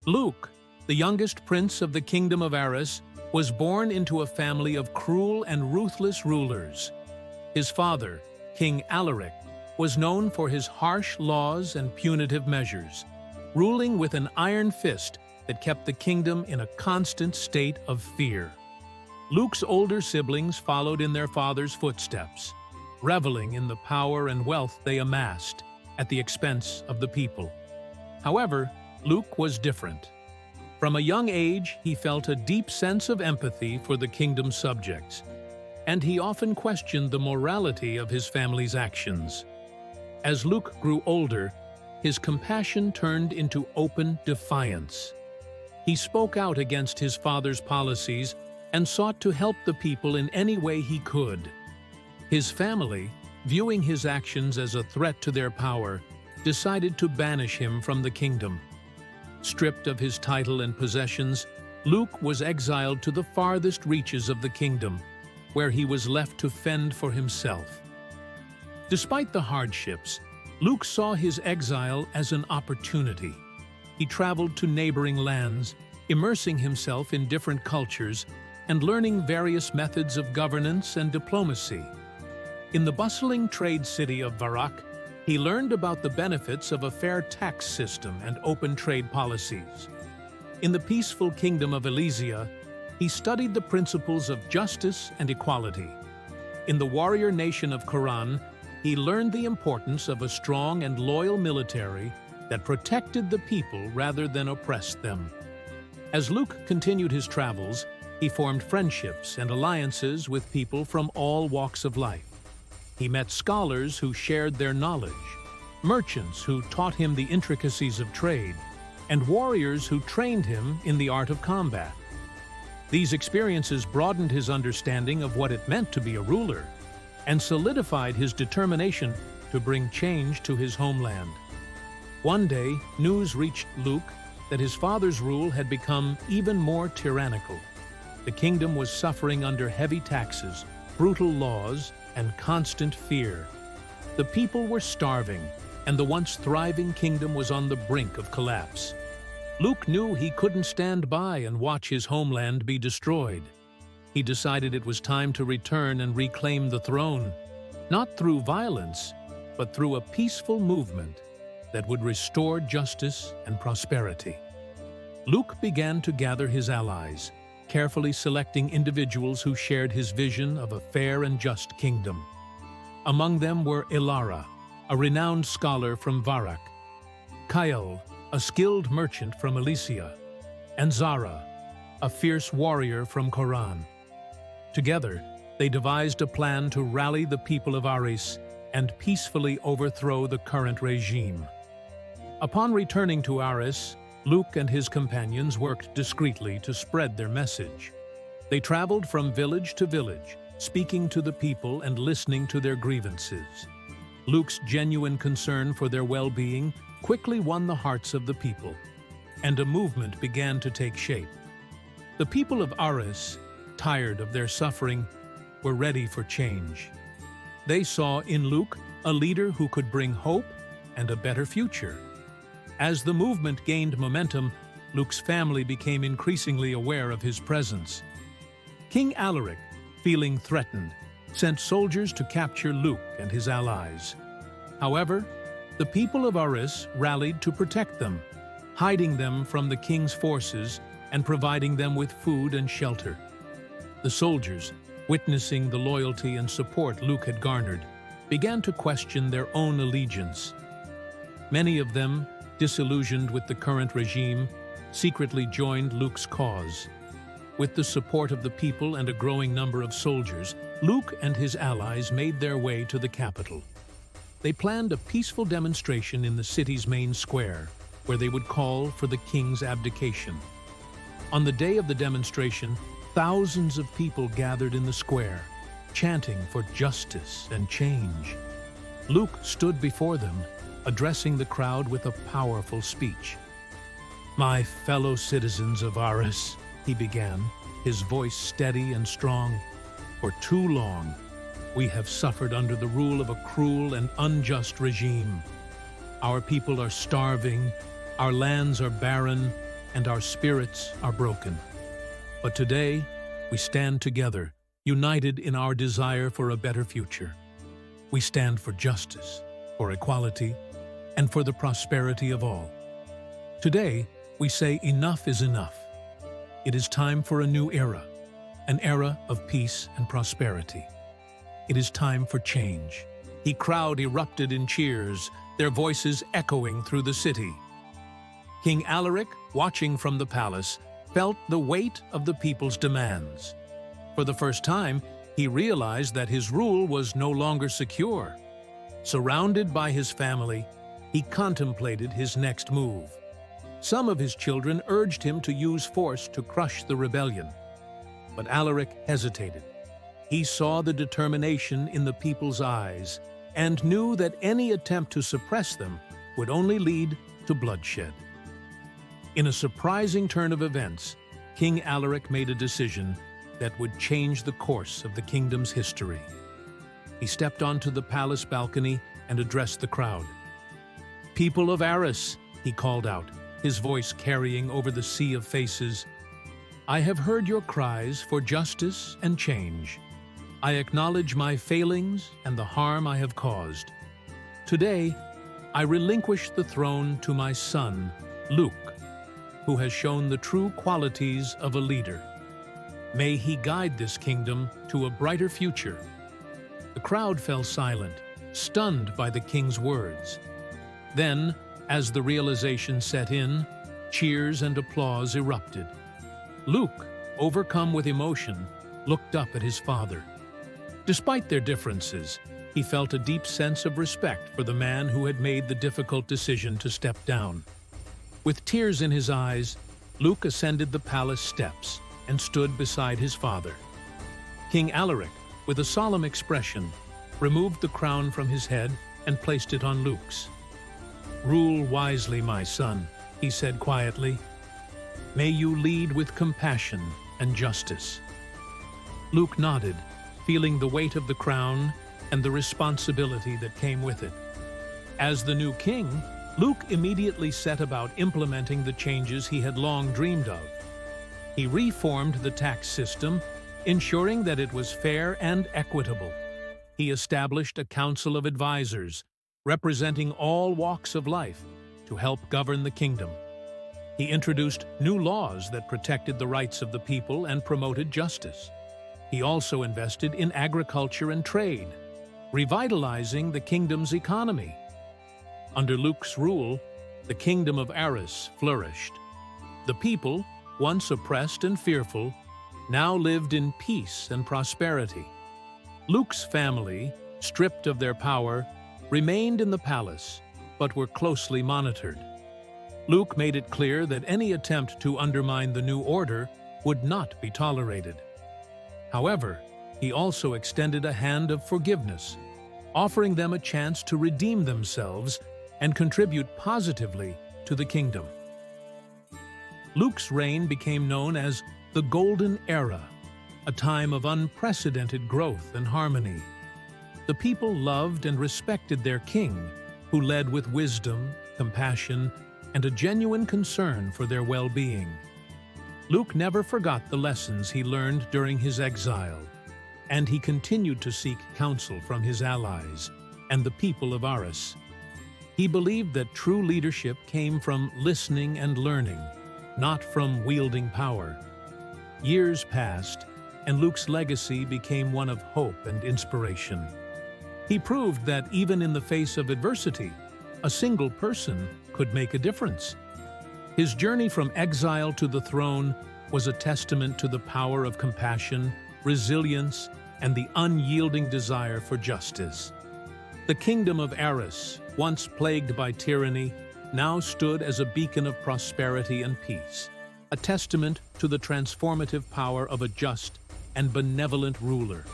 Luke, the youngest prince of the kingdom of Aris, was born into a family of cruel and ruthless rulers. His father, King Alaric, was known for his harsh laws and punitive measures, ruling with an iron fist that kept the kingdom in a constant state of fear. Luke's older siblings followed in their father's footsteps, reveling in the power and wealth they amassed at the expense of the people. However, Luke was different. From a young age, he felt a deep sense of empathy for the kingdom's subjects, and he often questioned the morality of his family's actions. As Luke grew older, his compassion turned into open defiance. He spoke out against his father's policies and sought to help the people in any way he could. His family, viewing his actions as a threat to their power, decided to banish him from the kingdom. Stripped of his title and possessions, Luke was exiled to the farthest reaches of the kingdom, where he was left to fend for himself. Despite the hardships, Luke saw his exile as an opportunity. He traveled to neighboring lands, immersing himself in different cultures and learning various methods of governance and diplomacy. In the bustling trade city of Varak, he learned about the benefits of a fair tax system and open trade policies. In the peaceful kingdom of Elysia, he studied the principles of justice and equality. In the warrior nation of Quran, he learned the importance of a strong and loyal military that protected the people rather than oppressed them. As Luke continued his travels, he formed friendships and alliances with people from all walks of life. He met scholars who shared their knowledge, merchants who taught him the intricacies of trade, and warriors who trained him in the art of combat. These experiences broadened his understanding of what it meant to be a ruler and solidified his determination to bring change to his homeland. One day, news reached Luke that his father's rule had become even more tyrannical. The kingdom was suffering under heavy taxes, brutal laws, and constant fear. The people were starving, and the once thriving kingdom was on the brink of collapse. Luke knew he couldn't stand by and watch his homeland be destroyed. He decided it was time to return and reclaim the throne, not through violence, but through a peaceful movement that would restore justice and prosperity. Luke began to gather his allies, carefully selecting individuals who shared his vision of a fair and just kingdom. Among them were Ilara, a renowned scholar from Varak, Kyle, a skilled merchant from Elysia, and Zara, a fierce warrior from Quran. Together, they devised a plan to rally the people of Aris and peacefully overthrow the current regime. Upon returning to Aris, Luke and his companions worked discreetly to spread their message. They traveled from village to village, speaking to the people and listening to their grievances. Luke's genuine concern for their well-being quickly won the hearts of the people, and a movement began to take shape. The people of Aris, tired of their suffering, were ready for change. They saw in Luke a leader who could bring hope and a better future. As the movement gained momentum, Luke's family became increasingly aware of his presence. King Alaric, feeling threatened, sent soldiers to capture Luke and his allies. However, the people of Aris rallied to protect them, hiding them from the king's forces and providing them with food and shelter. The soldiers, witnessing the loyalty and support Luke had garnered, began to question their own allegiance. Many of them, disillusioned with the current regime, secretly joined Luke's cause. With the support of the people and a growing number of soldiers, Luke and his allies made their way to the capital. They planned a peaceful demonstration in the city's main square, where they would call for the king's abdication. On the day of the demonstration, thousands of people gathered in the square, chanting for justice and change. Luke stood before them, addressing the crowd with a powerful speech. "My fellow citizens of Aris," he began, his voice steady and strong, "for too long, we have suffered under the rule of a cruel and unjust regime. Our people are starving, our lands are barren, and our spirits are broken. But today, we stand together, united in our desire for a better future. We stand for justice, for equality, and for the prosperity of all. Today, we say enough is enough. It is time for a new era, an era of peace and prosperity. It is time for change. The crowd erupted in cheers, their voices echoing through the city. King Alaric, watching from the palace, felt the weight of the people's demands. For the first time, he realized that his rule was no longer secure. Surrounded by his family, he contemplated his next move. Some of his children urged him to use force to crush the rebellion. But Alaric hesitated. He saw the determination in the people's eyes and knew that any attempt to suppress them would only lead to bloodshed. In a surprising turn of events, King Alaric made a decision that would change the course of the kingdom's history. He stepped onto the palace balcony and addressed the crowd. "People of Aris," he called out, his voice carrying over the sea of faces, "I have heard your cries for justice and change. I acknowledge my failings and the harm I have caused. Today, I relinquish the throne to my son, Luke, who has shown the true qualities of a leader. May he guide this kingdom to a brighter future." The crowd fell silent, stunned by the king's words. Then, as the realization set in, cheers and applause erupted. Luke, overcome with emotion, looked up at his father. Despite their differences, he felt a deep sense of respect for the man who had made the difficult decision to step down. With tears in his eyes, Luke ascended the palace steps and stood beside his father. King Alaric, with a solemn expression, removed the crown from his head and placed it on Luke's. "Rule wisely, my son," he said quietly. "May you lead with compassion and justice." Luke nodded, feeling the weight of the crown and the responsibility that came with it. As the new king, Luke immediately set about implementing the changes he had long dreamed of. He reformed the tax system, ensuring that it was fair and equitable. He established a council of advisors, representing all walks of life, to help govern the kingdom. He introduced new laws that protected the rights of the people and promoted justice. He also invested in agriculture and trade, revitalizing the kingdom's economy. Under Luke's rule, the kingdom of Aris flourished. The people, once oppressed and fearful, now lived in peace and prosperity. Luke's family, stripped of their power, remained in the palace, but were closely monitored. Luke made it clear that any attempt to undermine the new order would not be tolerated. However, he also extended a hand of forgiveness, offering them a chance to redeem themselves and contribute positively to the kingdom. Luke's reign became known as the Golden Era, a time of unprecedented growth and harmony. The people loved and respected their king, who led with wisdom, compassion, and a genuine concern for their well-being. Luke never forgot the lessons he learned during his exile, and he continued to seek counsel from his allies and the people of Aris. He believed that true leadership came from listening and learning, not from wielding power. Years passed, and Luke's legacy became one of hope and inspiration. He proved that even in the face of adversity, a single person could make a difference. His journey from exile to the throne was a testament to the power of compassion, resilience, and the unyielding desire for justice. The kingdom of Aris, once plagued by tyranny, now stood as a beacon of prosperity and peace, a testament to the transformative power of a just and benevolent ruler.